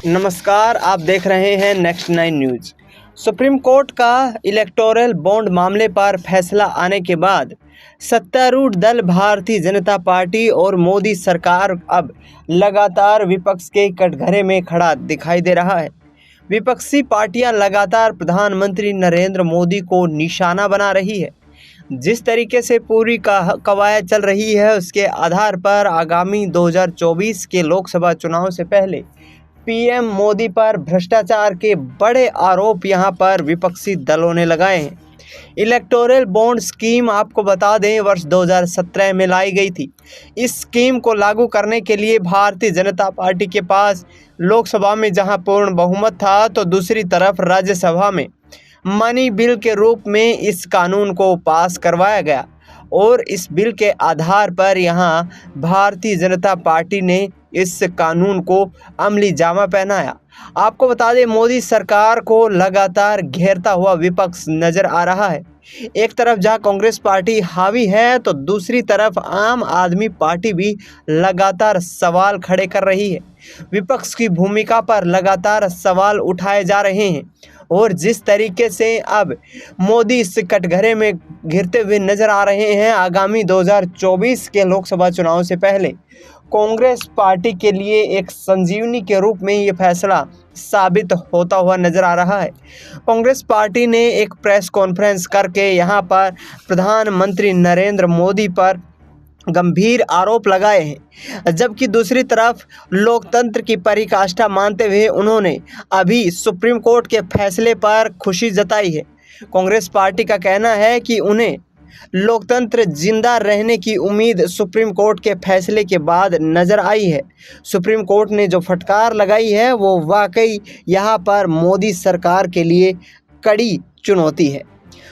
नमस्कार, आप देख रहे हैं नेक्स्ट 9 न्यूज़। सुप्रीम कोर्ट का इलेक्टोरल बॉन्ड मामले पर फैसला आने के बाद सत्तारूढ़ दल भारतीय जनता पार्टी और मोदी सरकार अब लगातार विपक्ष के कटघरे में खड़ा दिखाई दे रहा है। विपक्षी पार्टियां लगातार प्रधानमंत्री नरेंद्र मोदी को निशाना बना रही है। जिस तरीके से पूरी कवायद चल रही है, उसके आधार पर आगामी 2024 के लोकसभा चुनाव से पहले पीएम मोदी पर भ्रष्टाचार के बड़े आरोप यहां पर विपक्षी दलों ने लगाए हैं। इलेक्टोरल बॉन्ड स्कीम आपको बता दें वर्ष 2017 में लाई गई थी। इस स्कीम को लागू करने के लिए भारतीय जनता पार्टी के पास लोकसभा में जहां पूर्ण बहुमत था, तो दूसरी तरफ राज्यसभा में मनी बिल के रूप में इस कानून को पास करवाया गया और इस बिल के आधार पर यहां भारतीय जनता पार्टी ने इस कानून को अमली जामा पहनाया। आपको बता दें, मोदी सरकार को लगातार घेरता हुआ विपक्ष नजर आ रहा है। एक तरफ जहां कांग्रेस पार्टी हावी है, तो दूसरी तरफ आम आदमी पार्टी भी लगातार सवाल खड़े कर रही है। विपक्ष की भूमिका पर लगातार सवाल उठाए जा रहे हैं और जिस तरीके से अब मोदी इस कटघरे में घिरते हुए नजर आ रहे हैं, आगामी 2024 के लोकसभा चुनाव से पहले कांग्रेस पार्टी के लिए एक संजीवनी के रूप में ये फैसला साबित होता हुआ नजर आ रहा है। कांग्रेस पार्टी ने एक प्रेस कॉन्फ्रेंस करके यहाँ पर प्रधानमंत्री नरेंद्र मोदी पर गंभीर आरोप लगाए हैं, जबकि दूसरी तरफ लोकतंत्र की पराकाष्ठा मानते हुए उन्होंने अभी सुप्रीम कोर्ट के फैसले पर खुशी जताई है। कांग्रेस पार्टी का कहना है कि उन्हें लोकतंत्र जिंदा रहने की उम्मीद सुप्रीम कोर्ट के फैसले के बाद नजर आई है। सुप्रीम कोर्ट ने जो फटकार लगाई है, वो वाकई यहाँ पर मोदी सरकार के लिए कड़ी चुनौती है।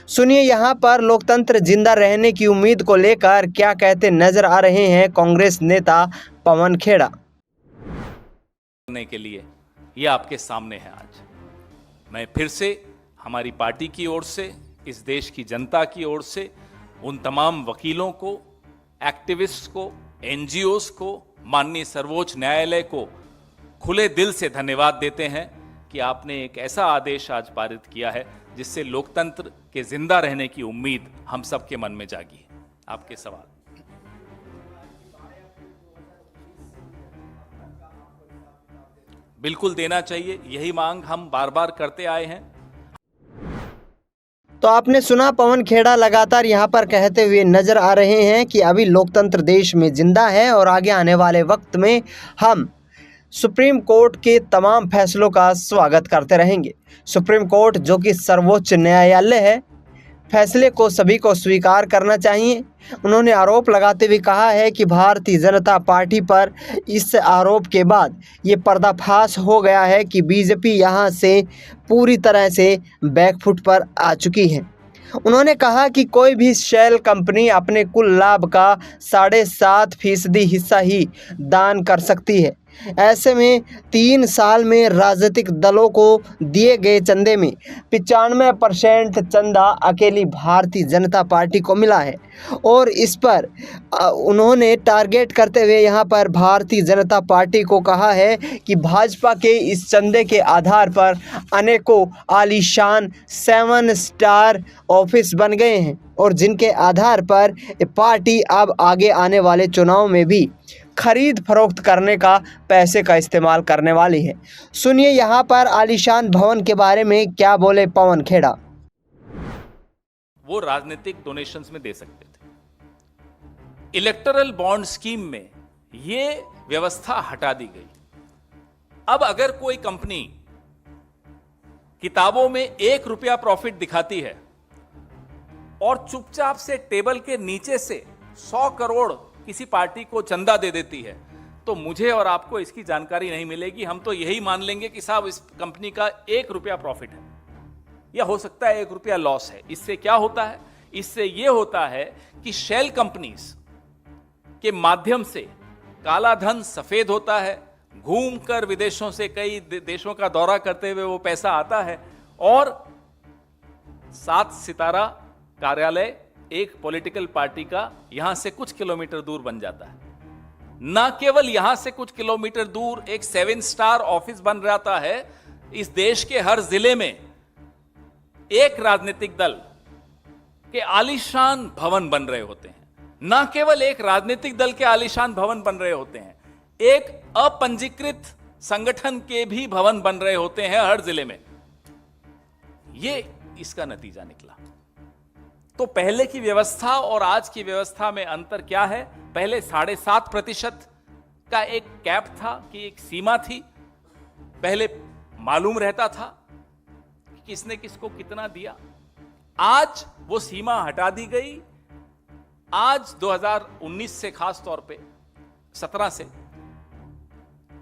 सुनिए यहाँ पर लोकतंत्र जिंदा रहने की उम्मीद को लेकर क्या कहते नजर आ रहे हैं कांग्रेस नेता पवन खेड़ा। करने के लिए ये आपके सामने है। आज मैं फिर से हमारी पार्टी की ओर से, इस देश की जनता की ओर से उन तमाम वकीलों को, एक्टिविस्ट को, एनजीओस को, माननीय सर्वोच्च न्यायालय को खुले दिल से धन्यवाद देते हैं कि आपने एक ऐसा आदेश आज पारित किया है जिससे लोकतंत्र के जिंदा रहने की उम्मीद हम सबके मन में जागी है। आपके सवाल। बिल्कुल देना चाहिए, यही मांग हम बार बार करते आए हैं। तो आपने सुना, पवन खेड़ा लगातार यहाँ पर कहते हुए नजर आ रहे हैं कि अभी लोकतंत्र देश में जिंदा है और आगे आने वाले वक्त में हम सुप्रीम कोर्ट के तमाम फैसलों का स्वागत करते रहेंगे। सुप्रीम कोर्ट जो कि सर्वोच्च न्यायालय है, फैसले को सभी को स्वीकार करना चाहिए। उन्होंने आरोप लगाते हुए कहा है कि भारतीय जनता पार्टी पर इस आरोप के बाद ये पर्दाफाश हो गया है कि बीजेपी यहाँ से पूरी तरह से बैकफुट पर आ चुकी है। उन्होंने कहा कि कोई भी शेल कंपनी अपने कुल लाभ का 7.5% हिस्सा ही दान कर सकती है। ऐसे में 3 साल में राजनीतिक दलों को दिए गए चंदे में 95% चंदा अकेली भारतीय जनता पार्टी को मिला है और इस पर उन्होंने टारगेट करते हुए यहाँ पर भारतीय जनता पार्टी को कहा है कि भाजपा के इस चंदे के आधार पर अनेकों आलीशान 7 स्टार ऑफिस बन गए हैं और जिनके आधार पर पार्टी अब आगे आने वाले चुनाव में भी खरीद फरोख्त करने का पैसे का इस्तेमाल करने वाली है। सुनिए यहाँ पर आलीशान भवन के बारे में क्या बोले पवन खेड़ा। वो राजनीतिक डोनेशंस में दे सकते थे। इलेक्टोरल बॉन्ड स्कीम में ये व्यवस्था हटा दी गई। अब अगर कोई कंपनी किताबों में 1 रुपया प्रॉफिट दिखाती है और चुपचाप से टेबल के नीचे से 100 करोड़ किसी पार्टी को चंदा दे देती है, तो मुझे और आपको इसकी जानकारी नहीं मिलेगी। हम तो यही मान लेंगे कि साहब इस कंपनी का 1 रुपया प्रॉफिट है या हो सकता है 1 रुपया लॉस है। इससे क्या होता है? इससे यह होता है कि शेल कंपनीज के माध्यम से काला धन सफेद होता है, घूमकर विदेशों से कई देशों का दौरा करते हुए वो पैसा आता है और 7 सितारा कार्यालय एक पॉलिटिकल पार्टी का यहां से कुछ किलोमीटर दूर बन जाता है। ना केवल यहां से कुछ किलोमीटर दूर एक 7 स्टार ऑफिस बन जाता है, इस देश के हर जिले में एक राजनीतिक दल के आलीशान भवन बन रहे होते हैं। ना केवल एक राजनीतिक दल के आलीशान भवन बन रहे होते हैं, एक अपंजीकृत संगठन के भी भवन बन रहे होते हैं हर जिले में। ये इसका नतीजा निकला। तो पहले की व्यवस्था और आज की व्यवस्था में अंतर क्या है? पहले 7.5% का एक कैप था, कि एक सीमा थी। पहले मालूम रहता था कि किसने किसको कितना दिया। आज वो सीमा हटा दी गई। आज 2019 से, खास तौर पे 17 से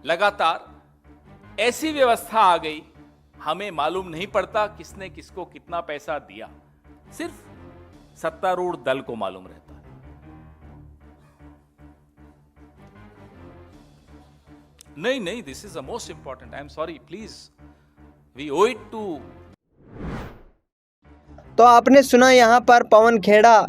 लगातार ऐसी व्यवस्था आ गई, हमें मालूम नहीं पड़ता किसने किसको कितना पैसा दिया, सिर्फ सत्तारूढ़ दल को मालूम रहता है। नहीं, this is the most important. I am sorry, please, we owe it to. तो आपने सुना, यहाँ पर पवन खेड़ा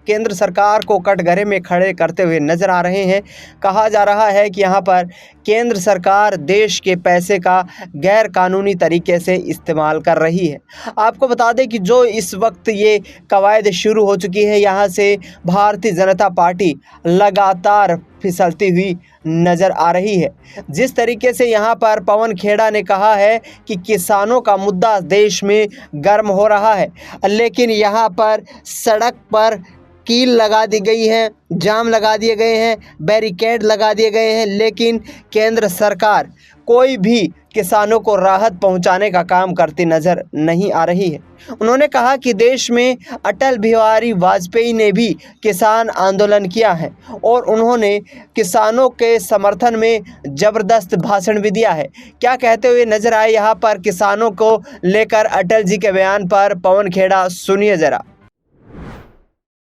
केंद्र सरकार को कटघरे में खड़े करते हुए नजर आ रहे हैं। कहा जा रहा है कि यहाँ पर केंद्र सरकार देश के पैसे का गैर कानूनी तरीके से इस्तेमाल कर रही है। आपको बता दें कि जो इस वक्त ये कवायद शुरू हो चुकी है, यहाँ से भारतीय जनता पार्टी लगातार फिसलती हुई नज़र आ रही है। जिस तरीके से यहाँ पर पवन खेड़ा ने कहा है कि किसानों का मुद्दा देश में गर्म हो रहा है, लेकिन यहाँ पर सड़क पर कील लगा दी गई है, जाम लगा दिए गए हैं, बैरिकेड लगा दिए गए हैं, लेकिन केंद्र सरकार कोई भी किसानों को राहत पहुंचाने का काम करती नज़र नहीं आ रही है। उन्होंने कहा कि देश में अटल बिहारी वाजपेयी ने भी किसान आंदोलन किया है और उन्होंने किसानों के समर्थन में ज़बरदस्त भाषण भी दिया है। क्या कहते हुए नज़र आए यहाँ पर किसानों को लेकर अटल जी के बयान पर पवन खेड़ा, सुनिए ज़रा।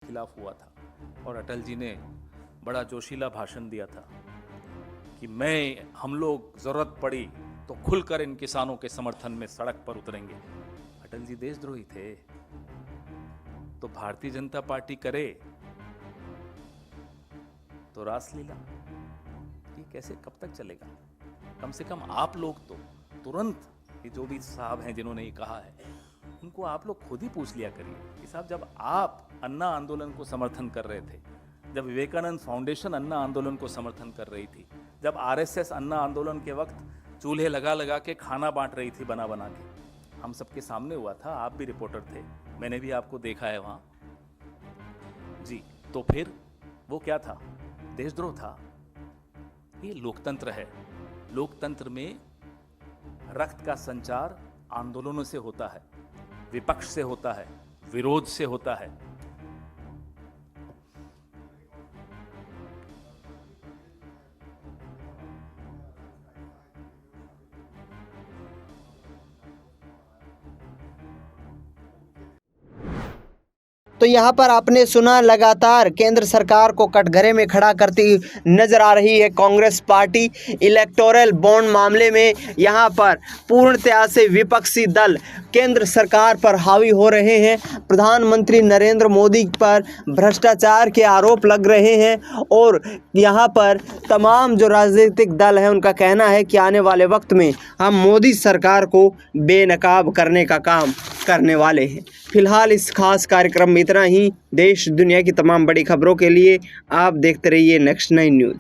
खिलाफ हुआ था और अटल जी ने बड़ा जोशीला भाषण दिया था कि हम लोग जरूरत पड़ी तो खुलकर इन किसानों के समर्थन में सड़क पर उतरेंगे। अटल जी देशद्रोही थे, तो भारतीय जनता पार्टी करे तो रासलीला, ये कैसे, कब तक चलेगा? कम से कम आप लोग तो तुरंत, ये जो भी साहब हैं जिन्होंने ये कहा है, उनको आप लोग खुद ही पूछ लिया करिए कि साहब, जब आप अन्ना आंदोलन को समर्थन कर रहे थे, जब विवेकानंद फाउंडेशन अन्ना आंदोलन को समर्थन कर रही थी, जब आरएसएस अन्ना आंदोलन के वक्त चूल्हे लगा लगा के खाना बांट रही थी बना बना के, हम सबके सामने हुआ था, आप भी रिपोर्टर थे, मैंने भी आपको देखा है वहाँ जी। तो फिर वो क्या था? देशद्रोह था। ये लोकतंत्र है। लोकतंत्र में रक्त का संचार आंदोलनों से होता है, विपक्ष से होता है, विरोध से होता है। तो यहाँ पर आपने सुना, लगातार केंद्र सरकार को कटघरे में खड़ा करती नजर आ रही है कांग्रेस पार्टी। इलेक्टोरल बॉन्ड मामले में यहाँ पर पूर्णतया से विपक्षी दल केंद्र सरकार पर हावी हो रहे हैं। प्रधानमंत्री नरेंद्र मोदी पर भ्रष्टाचार के आरोप लग रहे हैं और यहाँ पर तमाम जो राजनीतिक दल हैं उनका कहना है कि आने वाले वक्त में हम मोदी सरकार को बेनकाब करने का काम करने वाले हैं। फिलहाल इस खास कार्यक्रम में इतना ही। देश दुनिया की तमाम बड़ी खबरों के लिए आप देखते रहिए नेक्स्ट 9 न्यूज़।